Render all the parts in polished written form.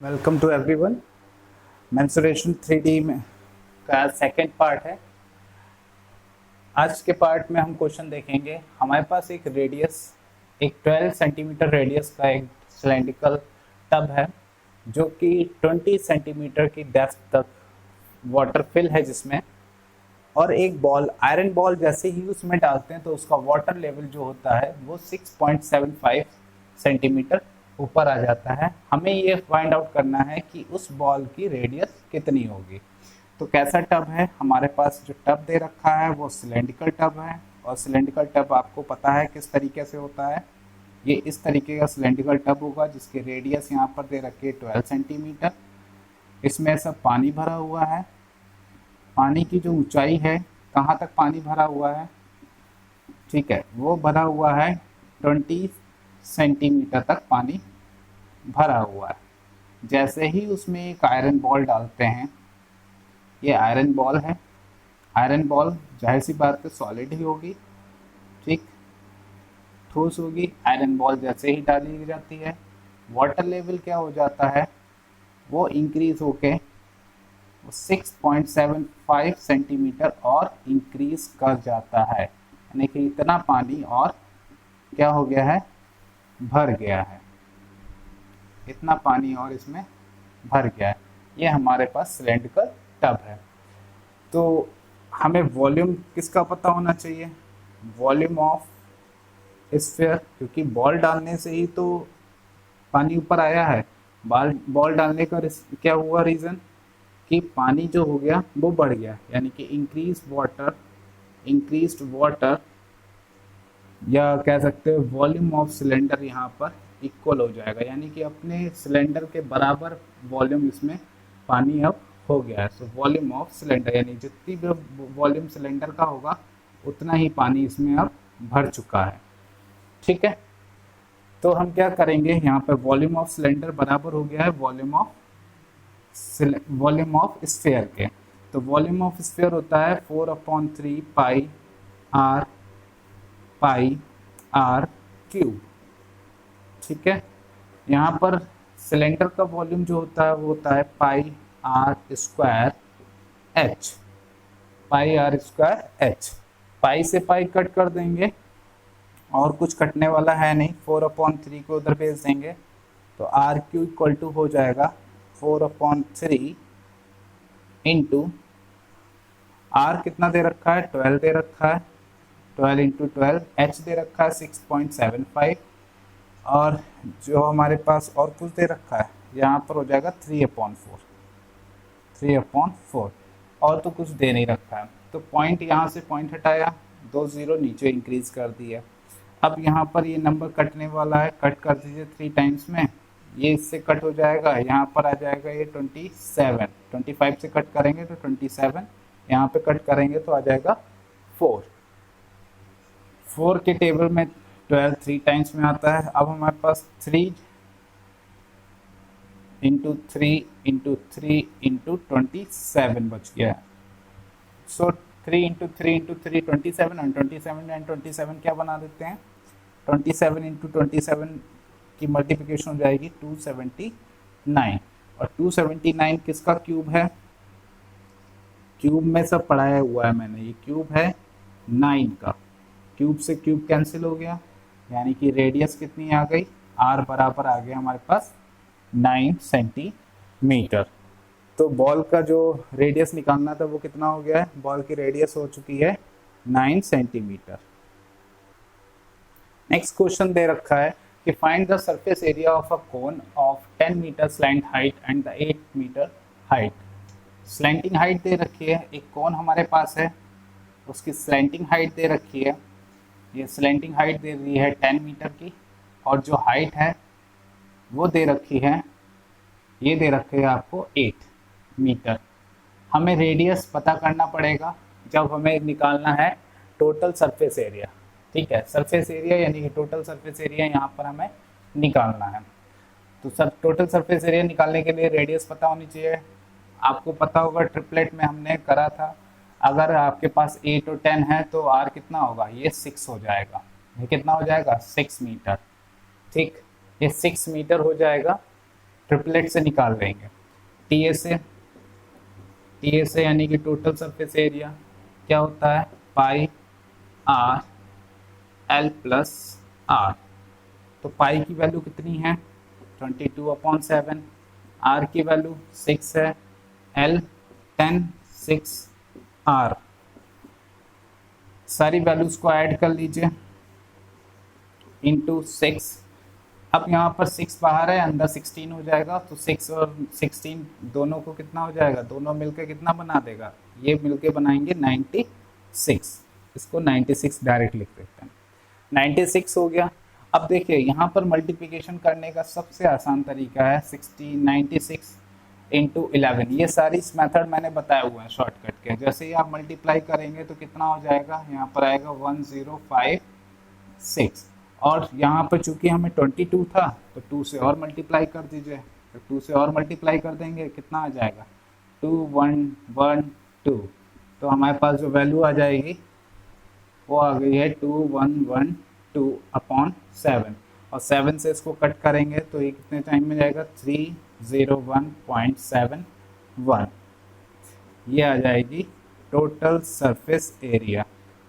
Welcome to everyone. Mensuration 3D में का second part है। आज के पार्ट में हम क्वेश्चन देखेंगे। हमारे पास एक 12 सेंटीमीटर रेडियस का एक सिलेंड्रिकल टब है जो कि 20 सेंटीमीटर की डेप्थ तक वाटर फिल है जिसमें, और एक बॉल, आयरन बॉल जैसे ही उसमें डालते हैं तो उसका वाटर लेवल जो होता है वो 6.75 सेंटीमीटर ऊपर आ जाता है। हमें ये फाइंड आउट करना है कि उस बॉल की रेडियस कितनी होगी। तो कैसा टब है हमारे पास? जो टब दे रखा है वो सिलेंड्रिकल टब है, और सिलेंड्रिकल टब आपको पता है किस तरीके से होता है। ये इस तरीके का सिलेंड्रिकल टब होगा जिसकी रेडियस यहाँ पर दे रखी है 12 सेंटीमीटर। इसमें सब पानी भरा हुआ है। पानी की जो ऊंचाई है, कहाँ तक पानी भरा हुआ है, ठीक है, वो भरा हुआ है 20 सेंटीमीटर तक पानी भरा हुआ है। जैसे ही उसमें एक आयरन बॉल डालते हैं, ये आयरन बॉल है। आयरन बॉल जाहिर सी बात है सॉलिड ही होगी, ठीक, ठोस होगी। आयरन बॉल जैसे ही डाली जाती है, वाटर लेवल क्या हो जाता है, वो इंक्रीज होके 6.75 सेंटीमीटर और इंक्रीज कर जाता है। यानी कि इतना पानी और क्या हो गया है, भर गया है। इतना पानी और इसमें भर गया है। ये हमारे पास सिलेंड्रिकल टब है। तो हमें वॉल्यूम किसका पता होना चाहिए? वॉल्यूम ऑफ स्फीयर, क्योंकि बॉल डालने से ही तो पानी ऊपर आया है। बॉल डालने का क्या हुआ रीज़न कि पानी जो हो गया वो बढ़ गया, यानी कि इंक्रीज्ड वाटर, या कह सकते हो वॉल्यूम ऑफ सिलेंडर यहाँ पर इक्वल हो जाएगा। यानी कि अपने सिलेंडर के बराबर वॉल्यूम इसमें पानी अब हो गया है। सो वॉल्यूम ऑफ सिलेंडर, यानी जितनी भी वॉल्यूम सिलेंडर का होगा उतना ही पानी इसमें अब भर चुका है। ठीक है, तो हम क्या करेंगे, यहाँ पर वॉल्यूम ऑफ सिलेंडर बराबर हो गया है वॉल्यूम ऑफ स्फीयर के। तो वॉल्यूम ऑफ स्फीयर होता है 4/3 पाई आर क्यूब। ठीक है, यहाँ पर सिलेंडर का वॉल्यूम जो होता है वो होता है पाई आर स्क्वायर एच। पाई से पाई कट कर देंगे और कुछ कटने वाला है नहीं, 4/3 को उधर भेज देंगे तो आर क्यू इक्वल टू हो जाएगा 4/3 इंटू आर कितना दे रखा है, 12 दे रखा है, 12 इंटू 12, एच दे रखा है 6.75, और जो हमारे पास और कुछ दे रखा है यहाँ पर हो जाएगा 3/4, और तो कुछ दे नहीं रखा है। तो पॉइंट यहाँ से पॉइंट हटाया, 2 0 नीचे इंक्रीज कर दिया। अब यहाँ पर ये नंबर कटने वाला है, कट कर दीजिए 3 टाइम्स में, ये इससे कट हो जाएगा, यहाँ पर आ जाएगा ये 27, 25 से कट करेंगे तो 27, यहाँ पे कट करेंगे तो आ जाएगा 4 के टेबल में 12 3 टाइम्स में आता है। अब हमारे पास 3 इंटू 3 इंटू 3 इंटू 27 बच गया है। सो 3 इंटू 3 इंटू 3 27, और 27 एंड 27 क्या बना देते हैं, 27 इंटू 27 की मल्टीप्लिकेशन हो जाएगी 279, और 279 किसका क्यूब है? क्यूब में सब पढ़ाया हुआ है मैंने, ये क्यूब है 9 का। क्यूब से क्यूब कैंसिल हो गया, यानी कि रेडियस कितनी आ गई, आर बराबर आ गया हमारे पास 9 सेंटीमीटर। तो बॉल का जो रेडियस निकालना था वो कितना हो गया है, बॉल की रेडियस हो चुकी है 9 सेंटीमीटर। नेक्स्ट क्वेश्चन दे रखा है कि find the surface area of a cone of 10 metre slant height and the 8 metre height. Slanting height दे रखी है, एक कोन हमारे पास है, उसकी स्लैंटिंग हाइट दे रखी है। ये स्लैंटिंग हाइट दे रही है 10 मीटर की, और जो हाइट है वो दे रखी है, ये दे रखे है आपको 8 मीटर। हमें रेडियस पता करना पड़ेगा जब हमें निकालना है टोटल सरफेस एरिया। ठीक है, सरफेस एरिया यानी कि टोटल सरफेस एरिया यहाँ पर हमें निकालना है। तो सब टोटल सरफेस एरिया निकालने के लिए रेडियस पता होनी चाहिए। आपको पता होगा ट्रिपलेट में हमने करा था, अगर आपके पास 8 और 10 है तो आर कितना होगा, ये 6 हो जाएगा। ये कितना हो जाएगा, 6 मीटर। ठीक, ये 6 मीटर हो जाएगा। ट्रिपलेट से निकाल लेंगे। टी ए से यानी कि टोटल सरफेस एरिया क्या होता है, pi r L plus are. तो पाई की वैल्यू कितनी है 22/7, आर की वैल्यू 6 है, एल 10 6 आर। सारी वैल्यूज को ऐड कर लीजिए इंटू 6। अब यहाँ पर 6 बाहर है, अंदर 16 हो जाएगा, तो 6 और 16 दोनों को कितना हो जाएगा, दोनों मिलकर कितना बना देगा, ये मिलके बनाएंगे 96। इसको 96 डायरेक्ट लिख देते हैं, 96 हो गया। अब देखिए यहाँ पर मल्टीप्लिकेशन करने का सबसे आसान तरीका है 96 इंटू 11। ये सारी इस मेथड मैंने बताया हुआ है शॉर्टकट के। जैसे ही आप मल्टीप्लाई करेंगे तो कितना हो जाएगा, यहाँ पर आएगा 1056, और यहाँ पर चूंकि हमें 22 था तो 2 से और मल्टीप्लाई कर दीजिए, तो 2 से और मल्टीप्लाई कर देंगे, कितना आ जाएगा 2112। तो हमारे पास जो वैल्यू आ जाएगी वो आ गई है 2112/7, और 7 से इसको कट करेंगे तो ये कितने टाइम में जाएगा 301.71। ये आ जाएगी टोटल सरफेस एरिया।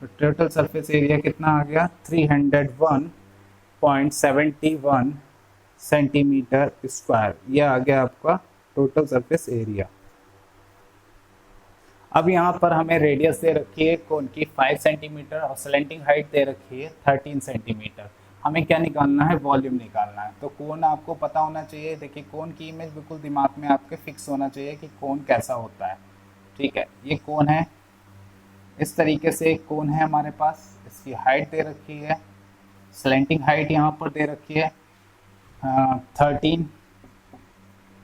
तो टोटल सरफेस एरिया कितना आ गया 301.71 सेंटीमीटर स्क्वायर। ये आ गया आपका टोटल सरफेस एरिया। अब यहाँ पर हमें रेडियस दे रखी है कोन की 5 सेंटीमीटर और स्लैंटिंग हाइट दे रखी है 13 सेंटीमीटर। हमें क्या निकालना है, वॉल्यूम निकालना है। तो कोन आपको पता होना चाहिए। देखिए कोन की इमेज बिल्कुल दिमाग में आपके फिक्स होना चाहिए कि कोन कैसा होता है। ठीक है, ये कोन है, इस तरीके से एक कोन है हमारे पास, इसकी हाइट दे रखी है, स्लैंटिंग हाइट यहाँ पर दे रखी है 13,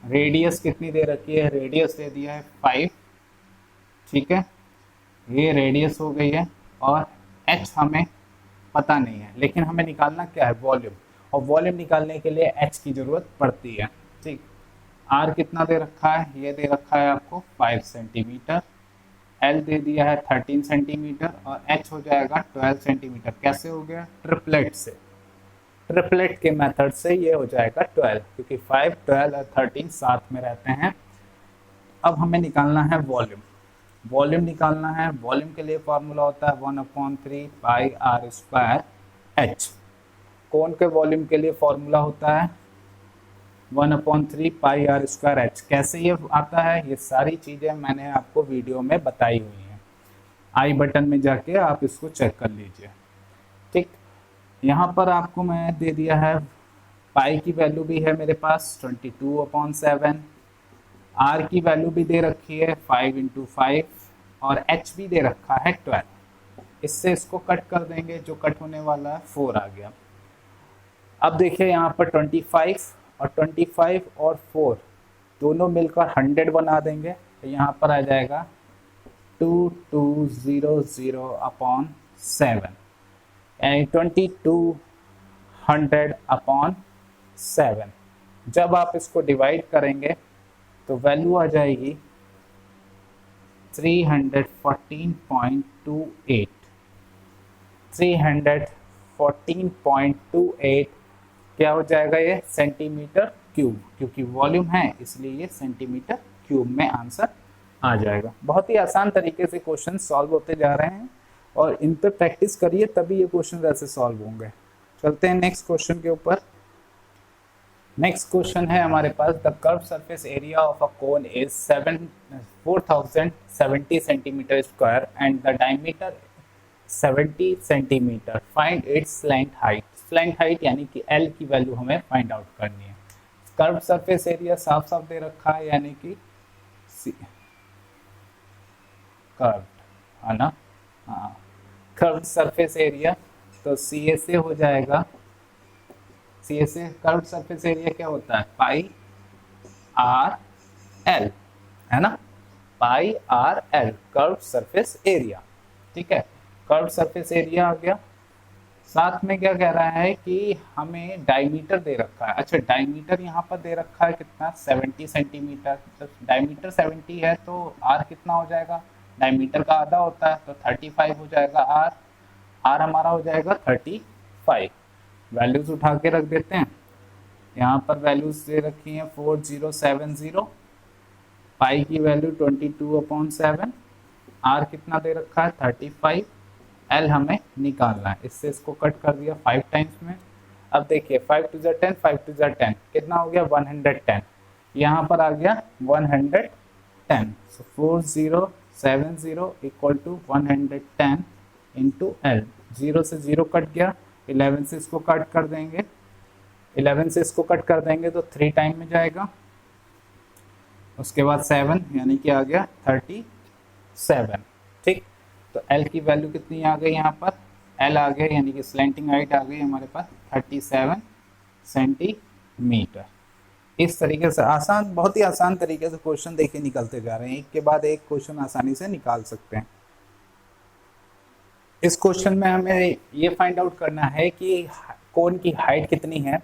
रेडियस कितनी दे रखी है, रेडियस दे दिया है 5। ठीक है, ये रेडियस हो गई है, और h हमें पता नहीं है, लेकिन हमें निकालना क्या है, वॉल्यूम। और वॉल्यूम निकालने के लिए h की ज़रूरत पड़ती है। ठीक, r कितना दे रखा है, ये दे रखा है आपको 5 सेंटीमीटर, l दे दिया है 13 सेंटीमीटर, और h हो जाएगा 12 सेंटीमीटर। कैसे हो गया, ट्रिपलेट से, ट्रिपलेट के मेथड से ये हो जाएगा 12, क्योंकि 5, 12 और 13 साथ में रहते हैं। अब हमें निकालना है वॉल्यूम। वॉल्यूम निकालना है, वॉल्यूम के लिए फॉर्मूला होता है 1/3 पाई आर स्क्वायर एच। कोन के वॉल्यूम के लिए फॉर्मूला होता है 1/3 पाई आर स्क्वायर एच। कैसे ये आता है, ये सारी चीज़ें मैंने आपको वीडियो में बताई हुई हैं, आई बटन में जाके आप इसको चेक कर लीजिए। ठीक, यहाँ पर आपको मैं दे दिया है, पाई की वैल्यू भी है मेरे पास 22/7, आर की वैल्यू भी दे रखी है 5 × 5, और एच भी दे रखा है 12। इससे इसको कट कर देंगे, जो कट होने वाला है 4 आ गया। अब देखिए यहाँ पर 25 और 4 दोनों मिलकर 100 बना देंगे, तो यहाँ पर आ जाएगा 2200/7, यानी 2200/7। जब आप इसको डिवाइड करेंगे तो वैल्यू आ जाएगी 314.28। 314.28 क्या हो जाएगा, ये सेंटीमीटर क्यूब, क्योंकि वॉल्यूम है इसलिए ये सेंटीमीटर क्यूब में आंसर आ जाएगा। बहुत ही आसान तरीके से क्वेश्चन सॉल्व होते जा रहे हैं, और इन पर प्रैक्टिस करिए तभी ये क्वेश्चन ऐसे सॉल्व होंगे। चलते हैं नेक्स्ट क्वेश्चन के ऊपर। नेक्स्ट क्वेश्चन है हमारे पास, the curve surface area of a cone is 4070 centimetre square and the diameter 70 centimetre. Find its slant height. Slant height यानी कि L की वैल्यू हमें फाइंड आउट करनी है। कर्व सरफेस एरिया साफ साफ दे रखा है, यानी कि कर्व है ना, हाँ, कर्व सरफेस एरिया, तो CA से हो जाएगा, CA से कर्व सरफेस एरिया क्या होता है, पाई आर एल, है ना, pi r l curve surface area. ठीक है, कर्व सरफेस एरिया आ गया। साथ में क्या कह रहा है कि हमें डायमीटर दे रखा है। अच्छा, डायमीटर यहाँ पर दे रखा है कितना, 70 सेंटीमीटर। तो डायमीटर 70 है तो आर कितना हो जाएगा, डायमीटर का आधा होता है तो 35 हो जाएगा आर। आर हमारा हो जाएगा 35। वैल्यूज उठा के रख देते हैं, यहाँ पर वैल्यूज दे रखी हैं 4070, पाई की वैल्यू 22/7, आर कितना दे रखा है 35, एल हमें निकालना है। इससे इसको कट कर दिया 5 टाइम्स में। अब देखिए 5 टू 10, 5 टू 10 कितना हो गया 110, यहाँ पर आ गया 110। सो 4070 इक्वल टू 110 इंटू एल। 0 से 0 कट गया, 11 से इसको कट कर देंगे, 11 से इसको कट कर देंगे तो 3 टाइम में जाएगा, उसके बाद 7 यानी कि आ गया 37। ठीक, तो एल की वैल्यू कितनी आ गई यहाँ पर, एल आ गया यानी कि स्लैंटिंग हाइट आ गई हमारे पास 37 सेंटीमीटर। इस तरीके से आसान, बहुत ही आसान तरीके से क्वेश्चन देखिए निकलते जा रहे हैं, एक के बाद एक क्वेश्चन आसानी से निकाल सकते हैं। इस क्वेश्चन में हमें ये फाइंड आउट करना है कि कोन की हाइट कितनी है।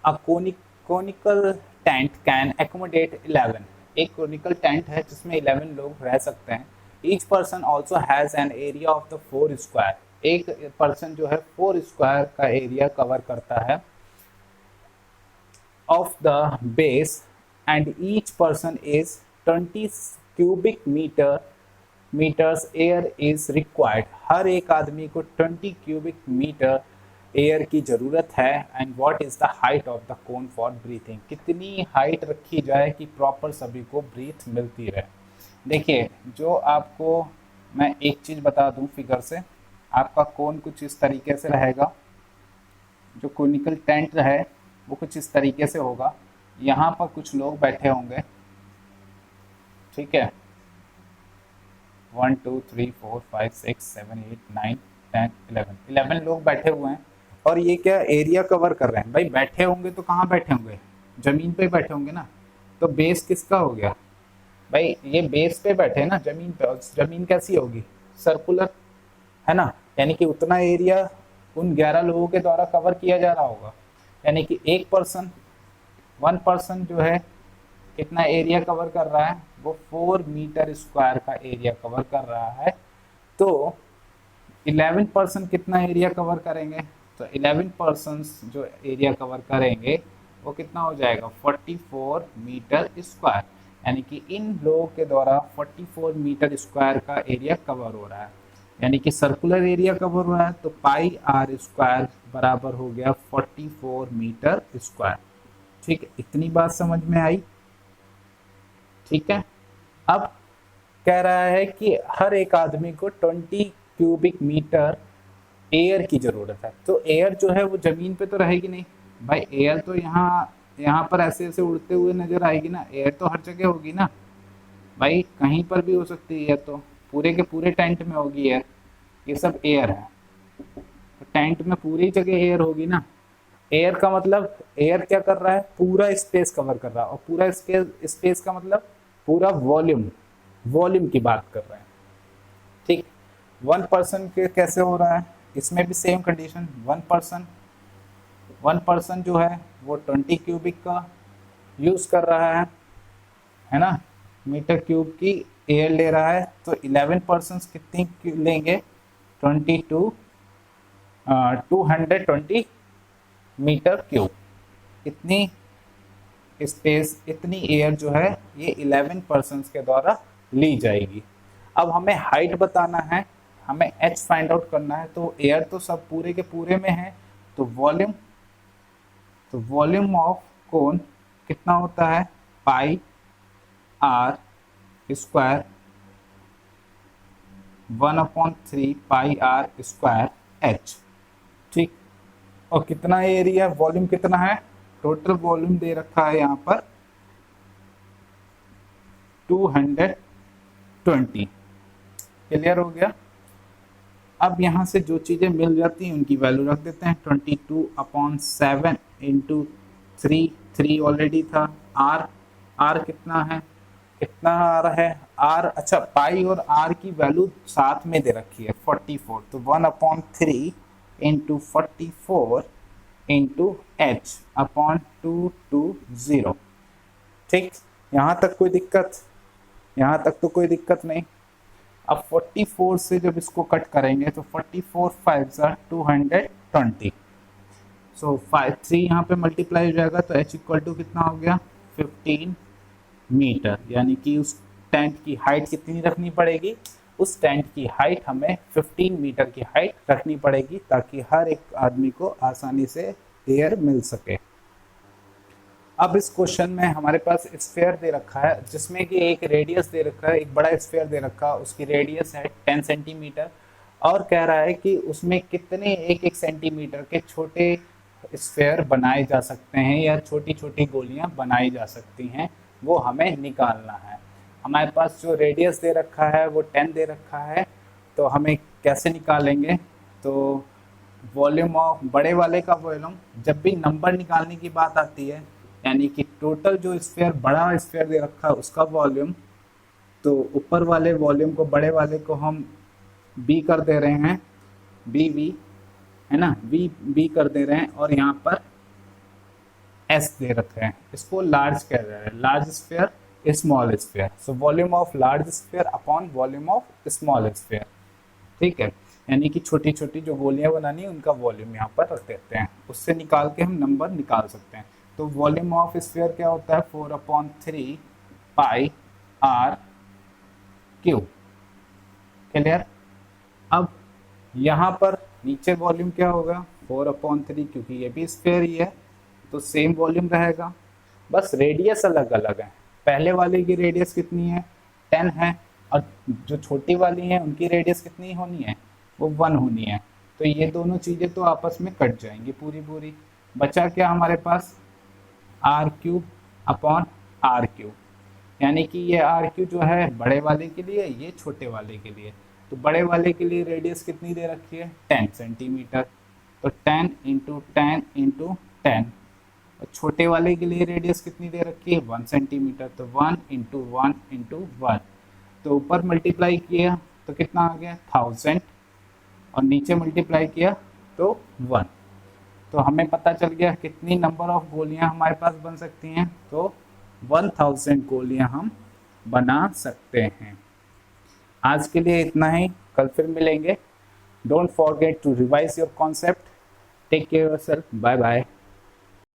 A conical tent can accommodate 11, एक कोनिकल टेंट है जिसमें 11 लोग रह सकते हैं। Each person also has an area of the 4 square, एक पर्सन जो है 4 स्क्वायर का एरिया कवर करता है of the base, and each person is 20 cubic metres air is required, हर एक आदमी को 20 क्यूबिक मीटर एयर की जरूरत है। And what is the height of the cone for breathing, कितनी हाइट रखी जाए कि प्रॉपर सभी को ब्रीथ मिलती रहे। देखिए, जो आपको मैं एक चीज बता दूं फिगर से, आपका कोन कुछ इस तरीके से रहेगा, जो कोनिकल टेंट है वो कुछ इस तरीके से होगा, यहाँ पर कुछ लोग बैठे होंगे, ठीक है, 1 2 3 4 5 6 7 8 9 10 11 लोग बैठे हुए हैं, और ये क्या एरिया कवर कर रहे हैं। भाई बैठे होंगे तो कहाँ बैठे होंगे, जमीन पे बैठे होंगे ना, तो बेस किसका हो गया भाई, ये बेस पे बैठे हैं ना जमीन पे, और जमीन कैसी होगी सर्कुलर, है ना, यानी कि उतना एरिया उन 11 लोगों के द्वारा कवर किया जा रहा होगा। यानी कि एक पर्सन, 1 पर्सन जो है कितना एरिया कवर कर रहा है, वो 4 मीटर स्क्वायर का एरिया कवर कर रहा है। तो 11 पर्सन कितना एरिया कवर करेंगे, तो 11 पर्सन्स जो एरिया कवर करेंगे वो कितना हो जाएगा 44 मीटर स्क्वायर, यानी कि इन लोगों के द्वारा 44 मीटर स्क्वायर का एरिया कवर हो रहा है, यानी कि सर्कुलर एरिया कवर हो रहा है। तो पाई आर स्क्वायर बराबर हो गया 44 मीटर स्क्वायर। ठीक है, इतनी बात समझ में आई। ठीक है, अब कह रहा है कि हर एक आदमी को 20 क्यूबिक मीटर एयर की जरूरत है। तो एयर जो है वो जमीन पे तो रहेगी नहीं भाई, एयर तो यहाँ पर ऐसे ऐसे उड़ते हुए नजर आएगी ना, एयर तो हर जगह होगी ना भाई, कहीं पर भी हो सकती है, तो पूरे के पूरे टेंट में होगी एयर, ये सब एयर है, तो टेंट में पूरी जगह एयर होगी ना। एयर का मतलब, एयर क्या कर रहा है, पूरा स्पेस कवर कर रहा है, और पूरा स्पेस का मतलब पूरा वॉल्यूम की बात कर रहे हैं। ठीक, 1 पर्सन के कैसे हो रहा है, इसमें भी सेम कंडीशन, 1 पर्सन जो है वो 20 क्यूबिक का यूज कर रहा है ना, मीटर क्यूब की एयर ले रहा है। तो 11 पर्सन कितनी लेंगे 220 मीटर क्यूब, इतनी स्पेस, इतनी एयर जो है ये 11 पर्सन के द्वारा ली जाएगी। अब हमें हाइट बताना है, हमें h फाइंड आउट करना है। तो एयर तो सब पूरे के पूरे में है, तो वॉल्यूम ऑफ कोन कितना होता है, pi r square 1/3 pi r square h। ठीक, और कितना एरिया, वॉल्यूम कितना है, टोटल वॉल्यूम दे रखा है यहाँ पर 220। क्लियर हो गया। अब यहाँ से जो चीजें मिल जाती हैं उनकी वैल्यू रख देते हैं, 22/7 इंटू 3 ऑलरेडी था। आर कितना है, कितना आ रहा है आर, अच्छा पाई और आर की वैल्यू साथ में दे रखी है 44, तो 1/3 इंटू 44 इंटू h अपॉन 220। ठीक, यहाँ तक कोई दिक्कत, यहाँ तक तो कोई दिक्कत नहीं। अब 44 से जब इसको कट करेंगे तो 44 5 220, सो 3 यहाँ पे मल्टीप्लाई हो जाएगा तो h इक्वल टू कितना हो गया 15 मीटर, यानी कि उस टेंट की हाइट कितनी रखनी पड़ेगी, उस टेंट की हाइट हमें 15 मीटर की हाइट रखनी पड़ेगी ताकि हर एक आदमी को आसानी से एयर मिल सके। अब इस क्वेश्चन में हमारे पास स्फीयर दे रखा है जिसमें कि एक रेडियस दे रखा है, एक बड़ा स्फीयर दे रखा है, उसकी रेडियस है 10 सेंटीमीटर और कह रहा है कि उसमें कितने एक सेंटीमीटर के छोटे स्फीयर बनाए जा सकते हैं या छोटी छोटी गोलियां बनाई जा सकती हैं, वो हमें निकालना है। हमारे पास जो रेडियस दे रखा है वो 10 दे रखा है, तो हमें कैसे निकालेंगे, तो वॉल्यूम ऑफ बड़े वाले का वॉल्यूम, जब भी नंबर निकालने की बात आती है यानी कि टोटल जो स्फीयर बड़ा स्फीयर दे रखा है उसका वॉल्यूम, तो ऊपर वाले वॉल्यूम को बड़े वाले को हम बी कर दे रहे हैं, वी है ना, बी कर दे रहे हैं और यहाँ पर एस दे रखे हैं, इसको लार्ज कह रहे हैं, large sphere small sphere. So volume of large sphere upon volume of small sphere, ठीक है, यानी कि छोटी छोटी जो गोलियां बनानी है उनका वॉल्यूम यहाँ पर रख देते हैं, उससे निकाल के हम नंबर निकाल सकते हैं। तो वॉल्यूम ऑफ स्फीयर क्या होता है 4/3 पाई आर क्यू, क्लियर। अब यहाँ पर नीचे वॉल्यूम क्या होगा 4/3, क्योंकि ये भी स्फीयर ही है तो सेम वॉल्यूम रहेगा, बस रेडियस अलग अलग है। पहले वाले की रेडियस कितनी है 10 है और जो छोटी वाली है उनकी रेडियस कितनी होनी है, वो 1 होनी है। तो ये दोनों चीज़ें तो आपस में कट जाएंगी पूरी पूरी, बचा क्या हमारे पास r³ अपॉन r³, यानी कि ये r³ जो है बड़े वाले के लिए, ये छोटे वाले के लिए। तो बड़े वाले के लिए रेडियस कितनी दे रखी है 10 सेंटीमीटर, तो 10 इंटू 10 इंटू 10, और छोटे वाले के लिए रेडियस कितनी दे रखी है 1 सेंटीमीटर, तो 1 इंटू 1 इंटू 1, तो ऊपर मल्टीप्लाई किया तो कितना आ गया 1000 और नीचे मल्टीप्लाई किया तो 1, तो हमें पता चल गया कितनी नंबर ऑफ गोलियां हमारे पास बन सकती हैं, तो 1000 गोलियां हम बना सकते हैं। आज के लिए इतना ही, कल फिर मिलेंगे। Don't forget to revise your concept, take care yourself, bye bye.